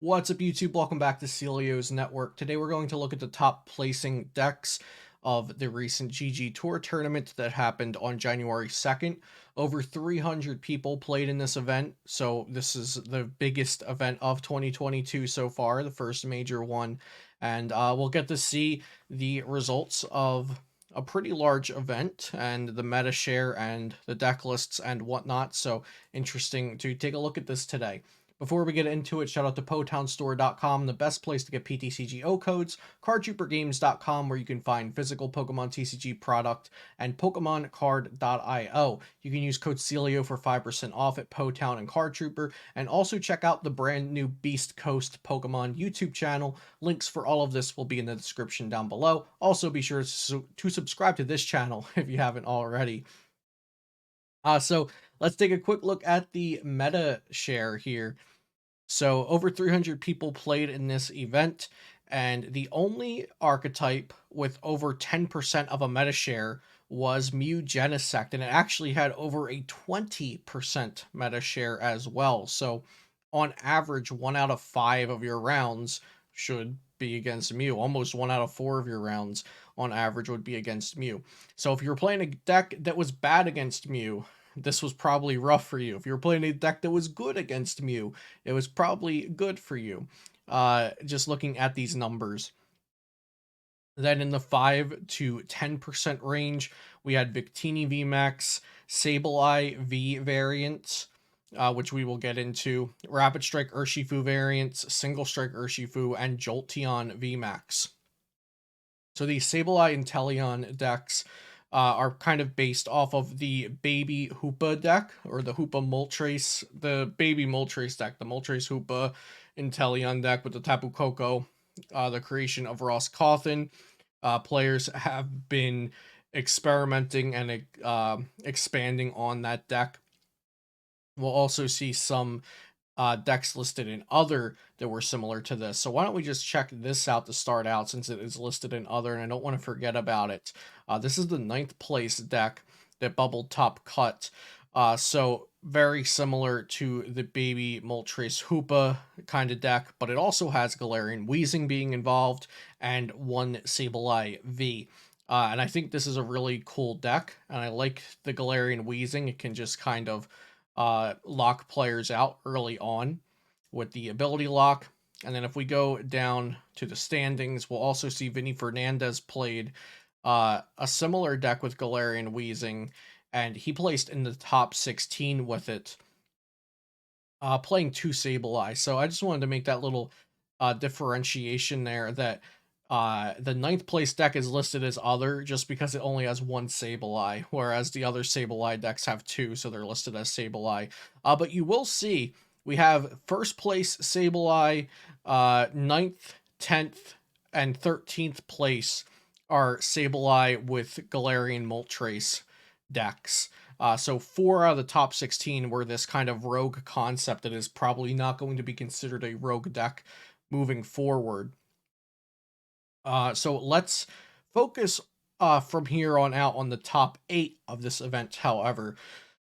What's up, YouTube? Welcome back to Celio's Network. Today we're going to look at the top placing decks of the recent GG Tour tournament that happened on January 2nd. Over 300 people played in this event, so this is the biggest event of 2022 so far, the first major one, and we'll get to see the results of a pretty large event and the meta share and the deck lists and whatnot, so interesting to take a look at this today. Before we get into it, shout out to PotownStore.com, the best place to get PTCGO codes, CardTrooperGames.com, where you can find physical Pokemon TCG product, and PokemonCard.io. You can use code Celio for 5% off at Potown and Card Trooper, and also check out the brand new Beast Coast Pokemon YouTube channel. Links for all of this will be in the description down below. Also, be sure to subscribe to this channel if you haven't already. So let's take a quick look at the meta share here. So over 300 people played in this event, and the only archetype with over 10% of a meta share was Mew Genesect, and it actually had over a 20% meta share as well. So on average, 1 out of 5 of your rounds should be against Mew. Almost 1 out of 4 of your rounds on average would be against Mew. So if you're playing a deck that was bad against Mew, this was probably rough for you. If you're playing a deck that was good against Mew, it was probably good for you. Just looking at these numbers. Then in the 5 to 10% range, we had Victini VMAX, Sableye V variants, which we will get into, Rapid Strike Urshifu variants, Single Strike Urshifu, and Jolteon VMAX. So these Sableye and Teleon decks are kind of based off of the Baby Hoopa deck, or the Hoopa Moltres, the Baby Moltres deck, the Moltres Hoopa Inteleon deck with the Tapu Koko, the creation of Ross Cawthon. Players have been experimenting and expanding on that deck. We'll also see some decks listed in other that were similar to this. So why don't we just check this out to start out, since it is listed in other and I don't want to forget about it. This is the 9th place deck that Bubble Top cut. So very similar to the Baby Moltres Hoopa kind of deck, but it also has Galarian Weezing being involved and one Sableye V. And I think this is a really cool deck, and I like the Galarian Weezing. It can just kind of lock players out early on with the ability lock. And then if we go down to the standings, we'll also see Vinny Fernandez played a similar deck with Galarian Weezing, and he placed in the top 16 with it, playing 2 Sableye. So I just wanted to make that little differentiation there, that the 9th place deck is listed as other just because it only has 1 Sableye, whereas the other Sableye decks have 2, so they're listed as Sableye. But you will see we have first place Sableye, 9th, 10th, and 13th place are Sableye with Galarian Moltres decks. So 4 out of the top 16 were this kind of rogue concept that is probably not going to be considered a rogue deck moving forward. So let's focus from here on out on the top 8 of this event, however.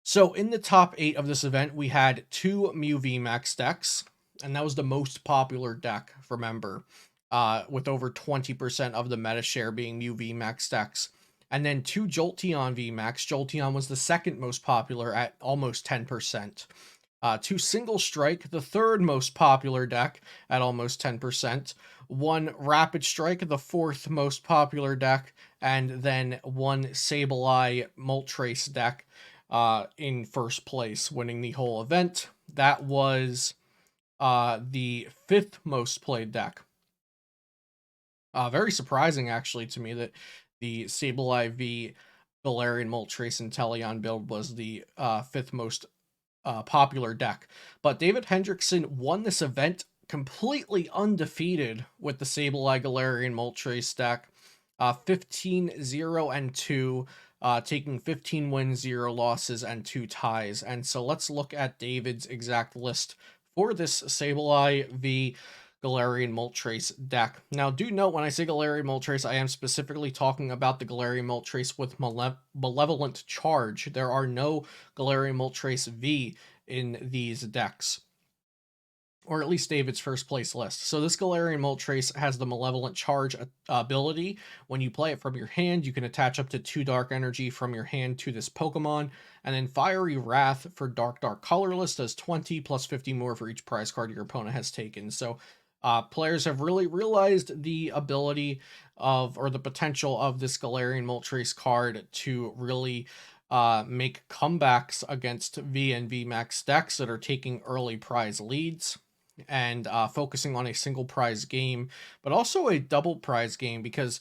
So in the top 8 of this event, we had 2 Mew VMAX decks, and that was the most popular deck, remember, with over 20% of the meta share being Mew VMAX decks. And then 2 Jolteon VMAX. Jolteon was the second most popular at almost 10%. 2 Single Strike, the third most popular deck at almost 10%. 1 Rapid Strike, the fourth most popular deck. And then 1 Sableye Moltres deck in first place, winning the whole event. That was the 5th most played deck. Very surprising, actually, to me that the Sableye v Galarian Moltres and Teleon build was the 5th most popular deck. But David Hendrickson won this event completely undefeated with the Sableye Galarian Moltres deck, 15-0-2, taking 15 wins, 0 losses, and 2 ties. And so let's look at David's exact list for this Sableye v Galarian Moltres deck. Now, do note when I say Galarian Moltres, I am specifically talking about the Galarian Moltres with Malevolent Charge. There are no Galarian Moltres V in these decks. or at least David's first place list. So this Galarian Moltres has the Malevolent Charge ability. When you play it from your hand, you can attach up to 2 Dark Energy from your hand to this Pokemon. And then Fiery Wrath for Dark colorless does 20 plus 50 more for each prize card your opponent has taken. So players have really realized the ability of, or the potential of this Galarian Moltres card to really make comebacks against V and VMAX decks that are taking early prize leads and focusing on a single prize game, but also a double prize game because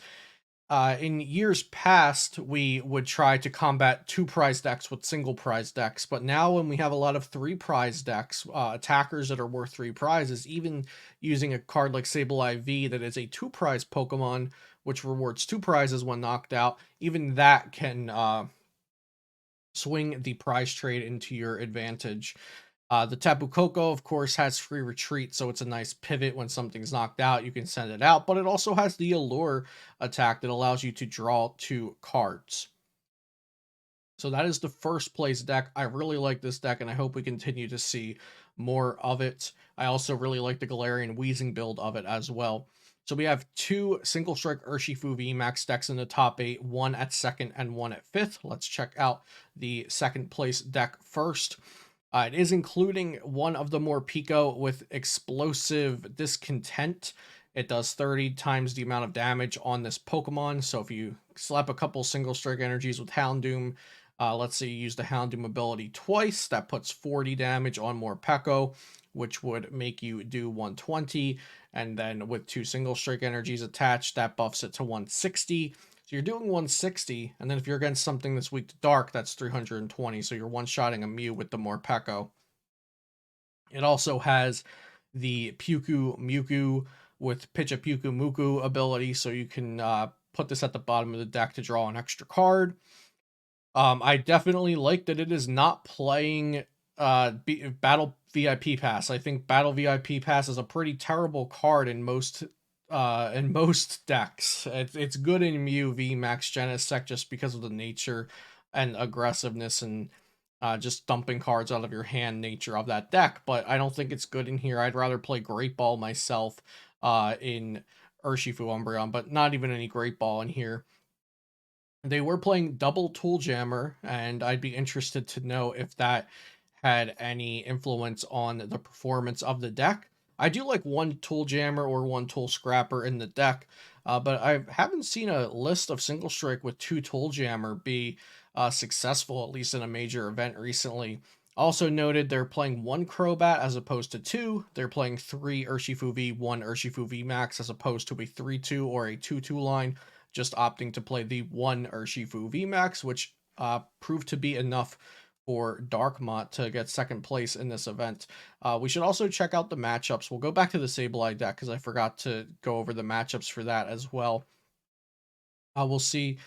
in years past we would try to combat 2 prize decks with single prize decks, but now when we have a lot of 3 prize decks, attackers that are worth 3 prizes, even using a card like Sableye V that is a 2 prize Pokemon, which rewards 2 prizes when knocked out, even that can swing the prize trade into your advantage. The Tapu Koko, of course, has free retreat, so it's a nice pivot when something's knocked out. You can send it out, but it also has the Allure attack that allows you to draw 2 cards. So that is the first place deck. I really like this deck, and I hope we continue to see more of it. I also really like the Galarian Weezing build of it as well. So we have 2 Single Strike Urshifu VMAX decks in the top 8, one at second and one at fifth. Let's check out the second place deck first. It is including one of the Morpeko with Explosive Discontent. It does 30 times the amount of damage on this Pokemon. So if you slap a couple single strike energies with Houndoom, let's say you use the Houndoom ability twice, that puts 40 damage on Morpeko, which would make you do 120. And then with 2 single strike energies attached, that buffs it to 160. So you're doing 160, and then if you're against something that's weak to dark, that's 320. So you're one-shotting a Mew with the Morpeko. It also has the Puku Muku with Picha Muku ability, so you can put this at the bottom of the deck to draw an extra card. I definitely like that it is not playing Battle VIP Pass. I think Battle VIP Pass is a pretty terrible card in most decks. It's good in Mew V Max Genesect just because of the nature and aggressiveness and just dumping cards out of your hand nature of that deck, but I don't think it's good in here. I'd rather play Great Ball myself in Urshifu Umbreon, but not even any Great Ball in here. They were playing double Tool Jammer, and I'd be interested to know if that had any influence on the performance of the deck. I do like one Tool Jammer or one Tool Scrapper in the deck, but I haven't seen a list of Single Strike with 2 Tool Jammer be successful, at least in a major event recently. Also noted they're playing 1 Crobat as opposed to 2. They're playing 3 Urshifu V, 1 Urshifu V Max as opposed to a 3-2 or a 2-2 line, just opting to play the 1 Urshifu VMAX, which proved to be enough for Darkmont to get second place in this event. We should also check out the matchups. We'll go back to the Sableye deck because I forgot to go over the matchups for that as well. We'll see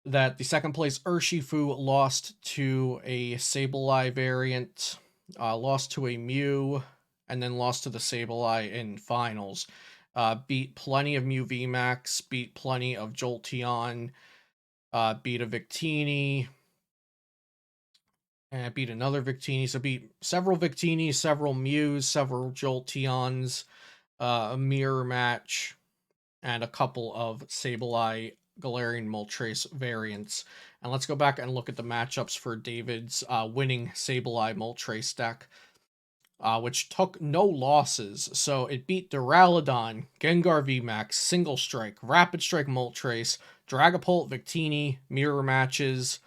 that the second place Urshifu lost to a Sableye variant, lost to a Mew, and then lost to the Sableye in finals. Beat plenty of Mew VMAX, beat plenty of Jolteon, beat a Victini, and beat another Victini. So beat several Victinis, several Mews, several Jolteons, a mirror match, and a couple of Sableye Galarian Moltres variants. And let's go back and look at the matchups for David's winning Sableye Moltres deck, which took no losses. So it beat Duraludon, Gengar VMAX, Single Strike, Rapid Strike Moltres, Dragapult, Victini, mirror matches.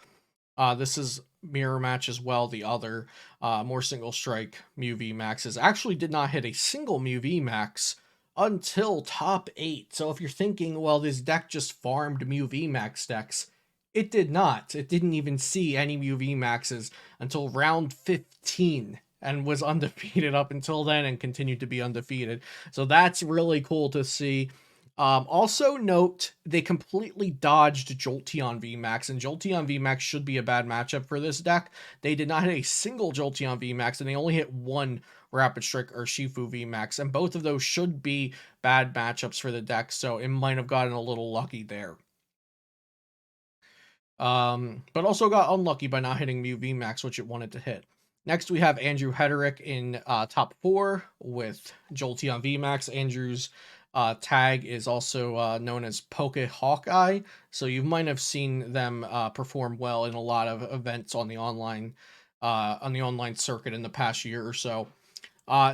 This is mirror match as well. The other more Single Strike Mew VMAXs actually did not hit a single Mew VMAX until top 8. So if you're thinking, well, this deck just farmed Mew VMAX decks, it did not. It didn't even see any Mew VMAXs until round 15 and was undefeated up until then and continued to be undefeated. So that's really cool to see. Also note, they completely dodged Jolteon VMAX, and Jolteon VMAX should be a bad matchup for this deck. They did not hit a single Jolteon VMAX, and they only hit 1 Rapid Strike or Shifu VMAX, and both of those should be bad matchups for the deck, so it might have gotten a little lucky there. But also got unlucky by not hitting Mew VMAX, which it wanted to hit. Next, we have Andrew Hederick in top 4 with Jolteon VMAX. Andrew's tag is also known as Poke Hawkeye, so you might have seen them perform well in a lot of events on the online circuit in the past year or so.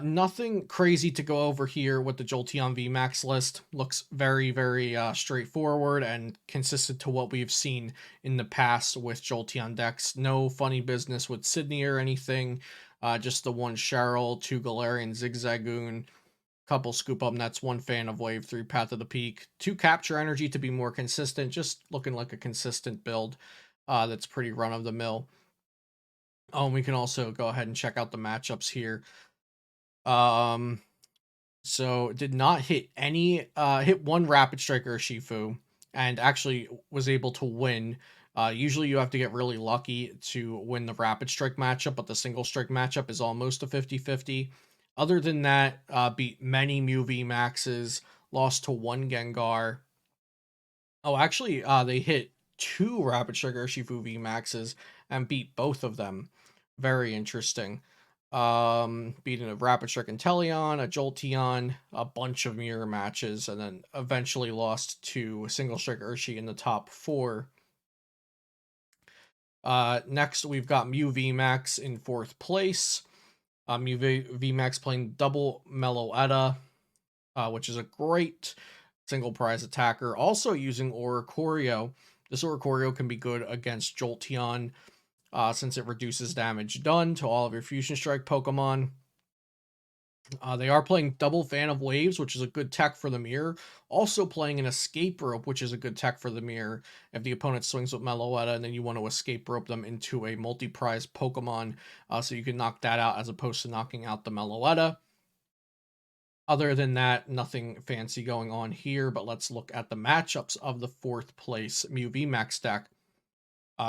Nothing crazy to go over here with the Jolteon VMAX list. Looks very, very straightforward and consistent to what we've seen in the past with Jolteon decks. No funny business with Sydney or anything. Just the one Cheryl, 2 Galarian Zigzagoon, couple Scoop Up Nets, 1 Fan of Wave, 3 Path of the Peak, 2 Capture Energy to be more consistent. Just looking like a consistent build that's pretty run of the mill. Oh, and we can also go ahead and check out the matchups here. Um, So did not hit any hit one rapid striker Shifu and actually was able to win. Usually you have to get really lucky to win the rapid strike matchup, but the single strike matchup is almost a 50-50. Other than that, beat many Mew V Maxes, lost to one Gengar. Oh, actually, they hit 2 rapid striker Shifu V Maxes and beat both of them. Very interesting. Beating a Rapid Strike Inteleon, a Jolteon, a bunch of mirror matches, and then eventually lost to Single Strike Urshi in the top 4. Next, we've got Mew VMAX in 4th place. Mew VMAX playing double Meloetta, which is a great single prize attacker. Also using Oricorio. This Oricorio can be good against Jolteon, since it reduces damage done to all of your Fusion Strike Pokemon. They are playing double Fan of Waves, which is a good tech for the mirror. Also playing an Escape Rope, which is a good tech for the mirror. If the opponent swings with Meloetta and then you want to Escape Rope them into a multi-prize Pokemon, so you can knock that out as opposed to knocking out the Meloetta. Other than that, nothing fancy going on here, but let's look at the matchups of the 4th place Mew VMAX deck.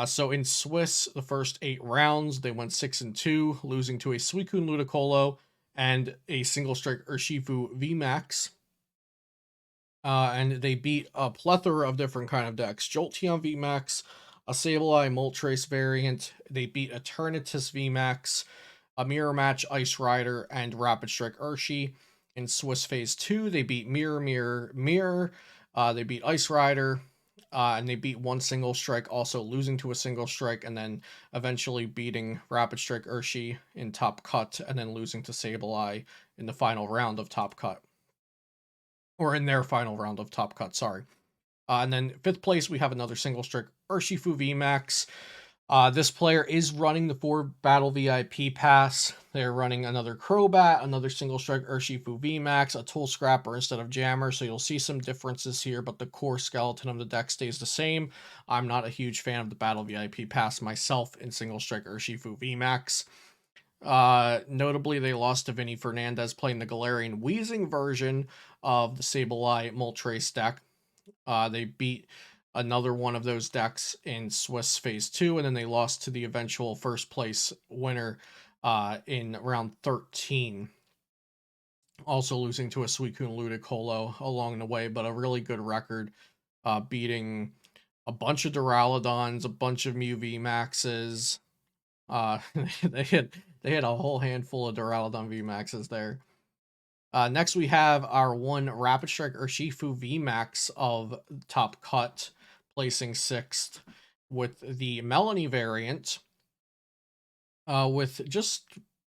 So in Swiss, the first 8 rounds, they went 6-2, losing to a Suicune Ludicolo and a single strike Urshifu VMAX. And they beat a plethora of different kind of decks. Jolteon VMAX, a Sableye Moltres variant. They beat Eternatus VMAX, a Mirror Match Ice Rider, and Rapid Strike Urshi. In Swiss Phase 2, they beat Mirror, Mirror, Mirror. They beat Ice Rider, and they beat one single strike, also losing to a single strike, and then eventually beating Rapid Strike Urshi in Top Cut, and then losing to Sableye in the final round of Top Cut. Or in their final round of Top Cut, sorry. And then 5th place, we have another single strike Urshifu VMAX. This player is running the 4 Battle VIP pass. They're running another Crobat, another single strike Urshifu VMAX, a Tool Scrapper instead of Jammer, so you'll see some differences here, but the core skeleton of the deck stays the same. I'm not a huge fan of the Battle VIP pass myself in single strike Urshifu VMAX. Notably, they lost to Vinny Fernandez playing the Galarian Weezing version of the Sableye Moltres deck. They beat another one of those decks in Swiss Phase 2, and then they lost to the eventual first place winner in round 13. Also losing to a Suicune Ludicolo along the way, but a really good record, beating a bunch of Duraludons, a bunch of Mew VMAXs. Uh, they had a whole handful of Duraludon VMAXs there. Next, we have our one Rapid Strike Urshifu VMAX of Top Cut, placing 6th with the Melanie variant, with just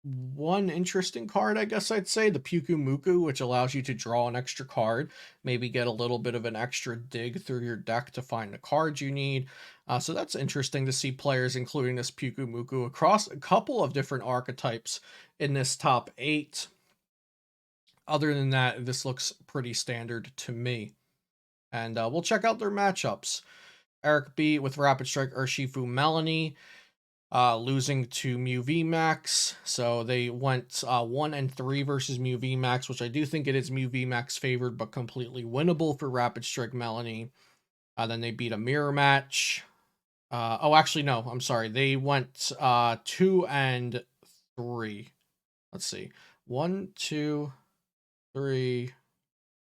one interesting card, I guess I'd say, the Pyukumuku, which allows you to draw an extra card, maybe get a little bit of an extra dig through your deck to find the cards you need. So that's interesting to see players including this Pyukumuku across a couple of different archetypes in this top 8. Other than that, this looks pretty standard to me. And we'll check out their matchups. Eric B with Rapid Strike Urshifu Melanie, losing to Mew VMAX. So they went 1-3 versus Mew VMAX, which I do think it is Mew VMAX favored, but completely winnable for Rapid Strike Melanie. Then they beat a mirror match. Oh, actually, no, I'm sorry. They went 2-3. Let's see. 1, 2, 3,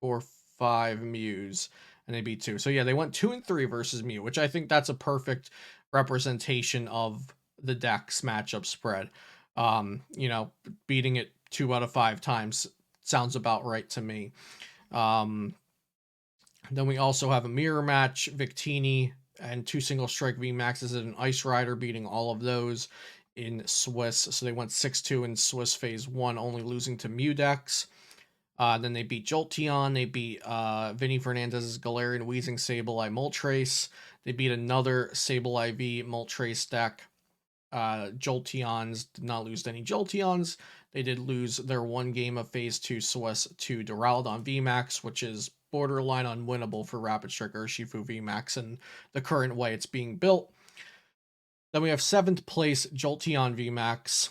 4, 5 Mews, and they beat 2. So yeah, they went 2-3 versus Mew, which I think that's a perfect representation of the deck's matchup spread. You know, beating it 2 out of 5 times sounds about right to me. Um, then we also have a mirror match, Victini and 2 single strike VMAXs and an Ice Rider beating all of those in Swiss. So they went 6-2 in Swiss phase one, only losing to Mudex. Then they beat Jolteon. They beat Vinny Fernandez's Galarian Weezing Sableye Moltres. They beat another Sableye V Moltres deck. Jolteons did not lose any Jolteons. They did lose their one game of Phase 2 Swiss to Duraludon VMAX, which is borderline unwinnable for Rapid Strike Urshifu VMAX and the current way it's being built. Then we have 7th place Jolteon VMAX.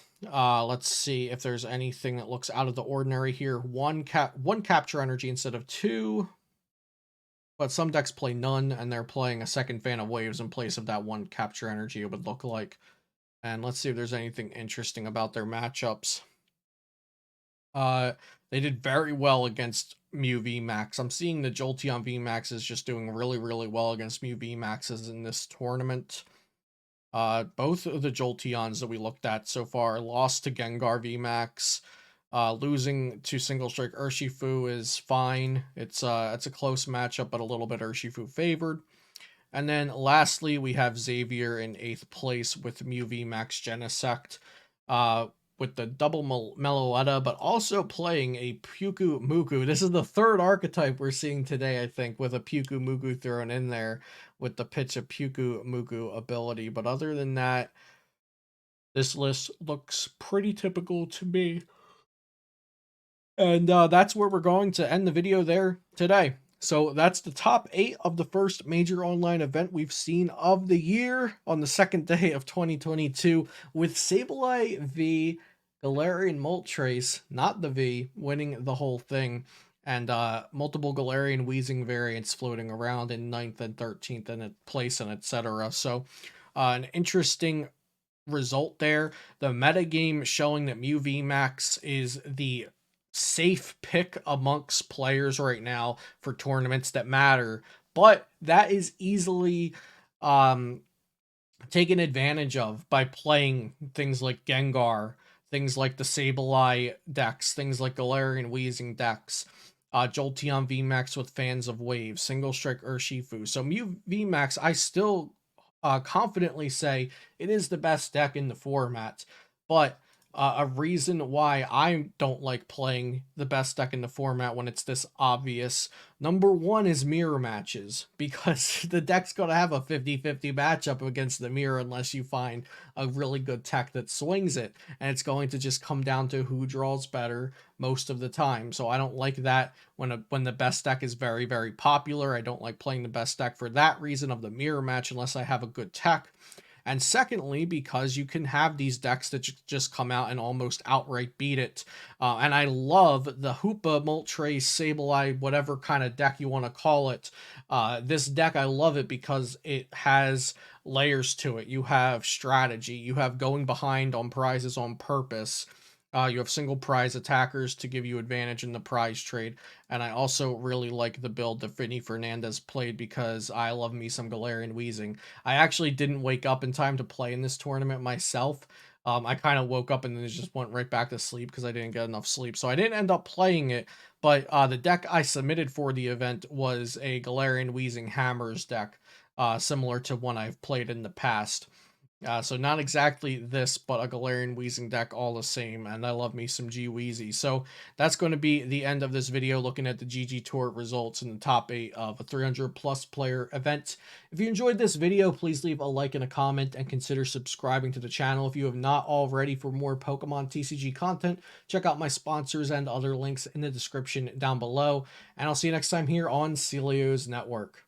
Let's see if there's anything that looks out of the ordinary here. One capture energy instead of 2, but some decks play none, and they're playing a second Fan of Waves in place of that one capture energy, it would look like. And let's see if there's anything interesting about their matchups. They did very well against Mew VMAX. I'm seeing the Jolteon VMAX is just doing really, really well against Mew VMAXs in this tournament. Both of the Jolteons that we looked at so far lost to Gengar VMAX. Losing to Single Strike Urshifu is fine. It's a close matchup, but a little bit Urshifu favored. And then lastly, we have Xavier in 8th place with Mew VMAX Genesect, with the double Meloetta, but also playing a Puku Muku. This is the 3rd archetype we're seeing today, I think, with a Puku Muku thrown in there with the pitch of Puku Muku ability. But other than that, this list looks pretty typical to me. And that's where we're going to end the video there today. So that's the top 8 of the first major online event we've seen of the year on the second day of 2022, with Sableye v Galarian Moltres, not the V, winning the whole thing, and multiple Galarian Weezing variants floating around in 9th and 13th and place and etc. So an interesting result there. The metagame showing that Mew VMAX is the safe pick amongst players right now for tournaments that matter, but that is easily um, taken advantage of by playing things like Gengar, things like the Sableye decks, things like Galarian Weezing decks, Jolteon VMAX with Fans of Waves, Single Strike Urshifu. So Mew VMAX, I still confidently say it is the best deck in the format, but a reason why I don't like playing the best deck in the format when it's this obvious. Number one is mirror matches, because the deck's going to have a 50-50 matchup against the mirror unless you find a really good tech that swings it. And it's going to just come down to who draws better most of the time. So I don't like that when the best deck is very, very popular. I don't like playing the best deck for that reason of the mirror match unless I have a good tech. And secondly, because you can have these decks that just come out and almost outright beat it. And I love the Hoopa, Moltres, Sableye, whatever kind of deck you want to call it. This deck, I love it because it has layers to it. You have strategy. You have going behind on prizes on purpose. You have single prize attackers to give you advantage in the prize trade. And I also really like the build that Vinny Fernandez played because I love me some Galarian Weezing. I actually didn't wake up in time to play in this tournament myself. I kind of woke up and then just went right back to sleep because I didn't get enough sleep. So I didn't end up playing it, but the deck I submitted for the event was a Galarian Weezing Hammers deck, similar to one I've played in the past. So not exactly this, but a Galarian Weezing deck all the same, and I love me some G-Weezy. So that's going to be the end of this video, looking at the GG Tour results in the top 8 of a 300-plus player event. If you enjoyed this video, please leave a like and a comment, and consider subscribing to the channel if you have not already. For more Pokemon TCG content, check out my sponsors and other links in the description down below, and I'll see you next time here on Celio's Network.